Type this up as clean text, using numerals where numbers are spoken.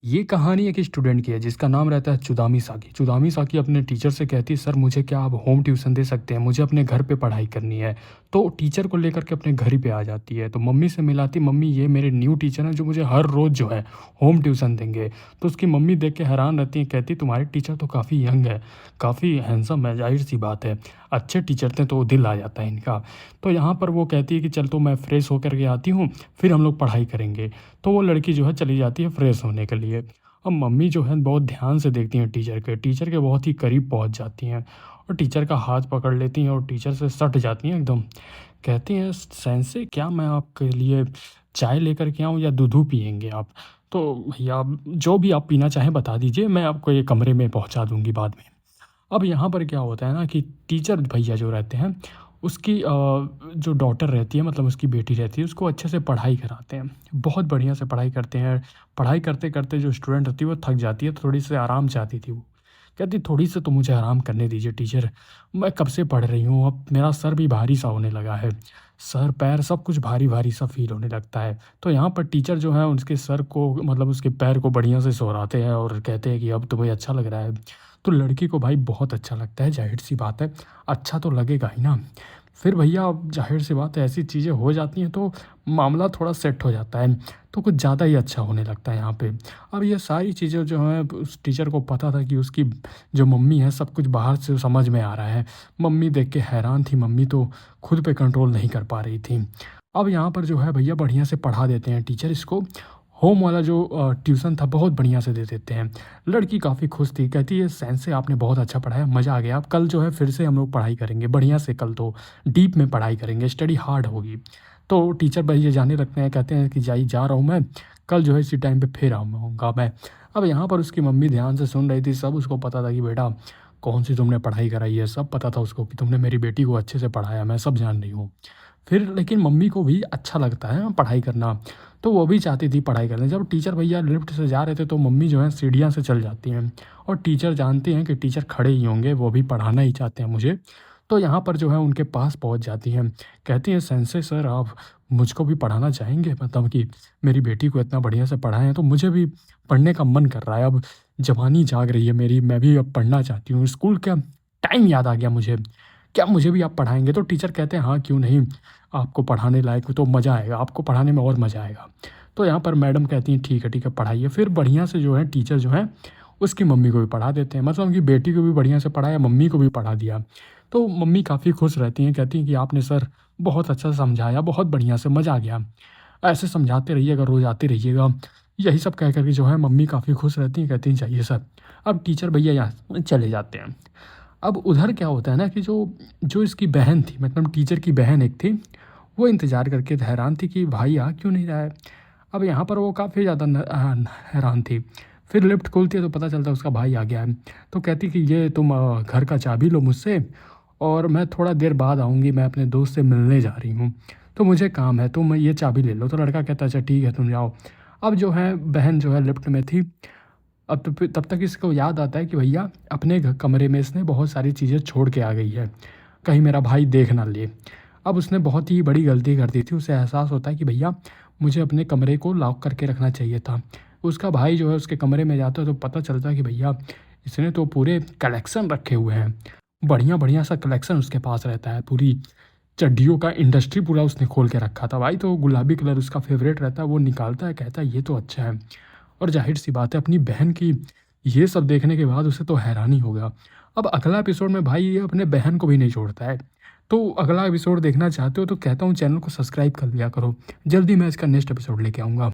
ये कहानी एक स्टूडेंट की है जिसका नाम रहता है चुदामी साकी। चुदामी साकी अपने टीचर से कहती है, सर मुझे क्या आप होम ट्यूशन दे सकते हैं? मुझे अपने घर पे पढ़ाई करनी है। तो टीचर को लेकर के अपने घर ही पे आ जाती है। तो मम्मी से मिलाती, मम्मी ये मेरे न्यू टीचर हैं जो मुझे हर रोज़ जो है होम ट्यूशन देंगे। तो उसकी मम्मी देख के हैरान रहती है, कहती तुम्हारे टीचर तो काफ़ी यंग है, काफ़ी हैंडसम है, ज़ाहिर सी बात है। अच्छे टीचर थे तो दिल आ जाता है इनका। तो यहाँ पर वो कहती है कि चल तो मैं फ्रेश होकर के आती हूँ, फिर हम लोग पढ़ाई करेंगे। तो वो लड़की जो है चली जाती है फ्रेश होने के लिए। अब मम्मी जो है बहुत ध्यान से देखती हैं टीचर के बहुत ही करीब पहुंच जाती हैं और टीचर का हाथ पकड़ लेती हैं और टीचर से सट जाती हैं एकदम। कहती हैं, सेंसे क्या मैं आपके लिए चाय लेकर के आऊँ या दूधू पियेंगे आप? तो भैया आप जो भी आप पीना चाहें बता दीजिए, मैं आपको ये कमरे में पहुंचा दूंगी बाद में। अब यहाँ पर क्या होता है ना कि टीचर भैया जो रहते हैं उसकी जो डॉटर रहती है, मतलब उसकी बेटी रहती है, उसको अच्छे से पढ़ाई कराते हैं। बहुत बढ़िया से पढ़ाई करते हैं। पढ़ाई करते-करते जो स्टूडेंट होती है वो थक जाती है, थोड़ी सी आराम चाहती थी वो। कहती थोड़ी सी तो मुझे आराम करने दीजिए टीचर, मैं कब से पढ़ रही हूँ, अब मेरा सर भी भारी सा होने लगा है। सर, पैर सब कुछ भारी-भारी सा फ़ील होने लगता है। तो यहाँ पर टीचर जो है उसके सर को, मतलब उसके पैर को बढ़िया से सोहराते हैं और कहते हैं कि अब तुम्हें अच्छा लग रहा है। तो लड़की को भाई बहुत अच्छा लगता है, ज़ाहिर-सी बात है, अच्छा तो लगेगा ही ना। फिर भैया अब ज़ाहिर-सी बात है ऐसी चीज़ें हो जाती हैं तो मामला थोड़ा सेट हो जाता है, तो कुछ ज़्यादा ही अच्छा होने लगता है यहाँ पे। अब ये सारी चीज़ें जो हैं उस टीचर को पता था कि उसकी जो मम्मी है सब कुछ बाहर से समझ में आ रहा है। मम्मी देख के हैरान थी, मम्मी तो खुद पे कंट्रोल नहीं कर पा रही थी। अब यहाँ पर जो है भैया बढ़िया से पढ़ा देते हैं टीचर इसको। होम वाला जो ट्यूशन था बहुत बढ़िया से दे देते हैं। लड़की काफ़ी खुश थी, कहती है सेंस से आपने बहुत अच्छा पढ़ाया, मज़ा आ गया। अब कल जो है फिर से हम लोग पढ़ाई करेंगे बढ़िया से, कल तो डीप में पढ़ाई करेंगे, स्टडी हार्ड होगी। तो टीचर भैया जाने लगते हैं, कहते हैं कि जा रहा हूँ मैं, कल जो है इसी टाइम पे फिर आऊँगा मैं। अब यहाँ पर उसकी मम्मी ध्यान से सुन रही थी, सब उसको पता था कि बेटा कौन सी तुमने पढ़ाई कराई है, सब पता था उसको कि तुमने मेरी बेटी को अच्छे से पढ़ाया, मैं सब जान रही हूँ। फिर लेकिन मम्मी को भी अच्छा लगता है पढ़ाई करना, तो वो भी चाहती थी पढ़ाई करना। जब टीचर भैया लिफ्ट से जा रहे थे तो मम्मी जो है सीढ़ियाँ से चल जाती हैं और टीचर जानती हैं कि टीचर खड़े ही होंगे, वो भी पढ़ाना ही चाहते हैं मुझे। तो यहाँ पर जो है उनके पास पहुँच जाती हैं, कहती हैं सेंसे सर आप मुझको भी पढ़ाना चाहेंगे? मतलब कि मेरी बेटी को इतना बढ़िया से पढ़ाएँ हैं तो मुझे भी पढ़ने का मन कर रहा है, अब जवानी जाग रही है मेरी, मैं भी अब पढ़ना चाहती हूँ। स्कूल का टाइम याद आ गया मुझे, क्या मुझे भी आप पढ़ाएँगे? तो टीचर कहते हैं हाँ, क्यों नहीं, आपको पढ़ाने लायक हो तो मज़ा आएगा, आपको पढ़ाने में और मज़ा आएगा। तो यहाँ पर मैडम कहती हैं ठीक है पढ़ाइए। फिर बढ़िया से जो है टीचर जो है उसकी मम्मी को भी पढ़ा देते हैं, मतलब उनकी बेटी को भी बढ़िया से पढ़ाया, मम्मी को भी पढ़ा दिया। तो मम्मी काफ़ी खुश रहती हैं, कहती हैं कि आपने सर बहुत अच्छा समझाया, बहुत बढ़िया से मज़ा आ गया। ऐसे समझाते रहिएगा, रोज़ आते रहिएगा। यही सब कह कर के जो है मम्मी काफ़ी खुश रहती हैं, कहती हैं चाहिए सर। अब टीचर भैया यहाँ से चले जाते हैं। अब उधर क्या होता है ना कि जो जो इसकी बहन थी, मतलब टीचर की बहन एक थी, वो इंतज़ार करके हैरान थी कि भाई आ क्यों नहीं रहा है। अब यहाँ पर वो काफ़ी ज़्यादा हैरान थी। फिर लिफ्ट खुलती है तो पता चलता है उसका भाई आ गया है। तो कहती कि ये तुम घर का चाबी लो मुझसे और मैं थोड़ा देर बाद आऊँगी, मैं अपने दोस्त से मिलने जा रही हूँ, तो मुझे काम है, तुम ये चाबी ले लो। तो लड़का कहता है अच्छा ठीक है तुम जाओ। अब जो है बहन जो है लिफ्ट में थी। अब तो फिर तब तक इसको याद आता है कि भैया अपने कमरे में इसने बहुत सारी चीज़ें छोड़ के आ गई है, कहीं मेरा भाई देख ना ले। अब उसने बहुत ही बड़ी गलती कर दी थी, उसे एहसास होता है कि भैया मुझे अपने कमरे को लॉक करके रखना चाहिए था। उसका भाई जो है उसके कमरे में जाता है तो पता चलता है कि भैया इसने तो पूरे कलेक्शन रखे हुए हैं, बढ़िया बढ़िया सा कलेक्शन उसके पास रहता है, पूरी चड्डियों का इंडस्ट्री पूरा उसने खोल के रखा था। भाई तो गुलाबी कलर उसका फेवरेट रहता है, वो निकालता है, कहता है ये तो अच्छा है। और ज़ाहिर-सी बात है अपनी बहन की ये सब देखने के बाद उसे तो हैरानी होगा। अब अगला एपिसोड में भाई ये अपने बहन को भी नहीं छोड़ता है। तो अगला एपिसोड देखना चाहते हो तो कहता हूँ चैनल को सब्सक्राइब कर लिया करो। जल्दी मैं इसका नेक्स्ट एपिसोड लेके आऊँगा।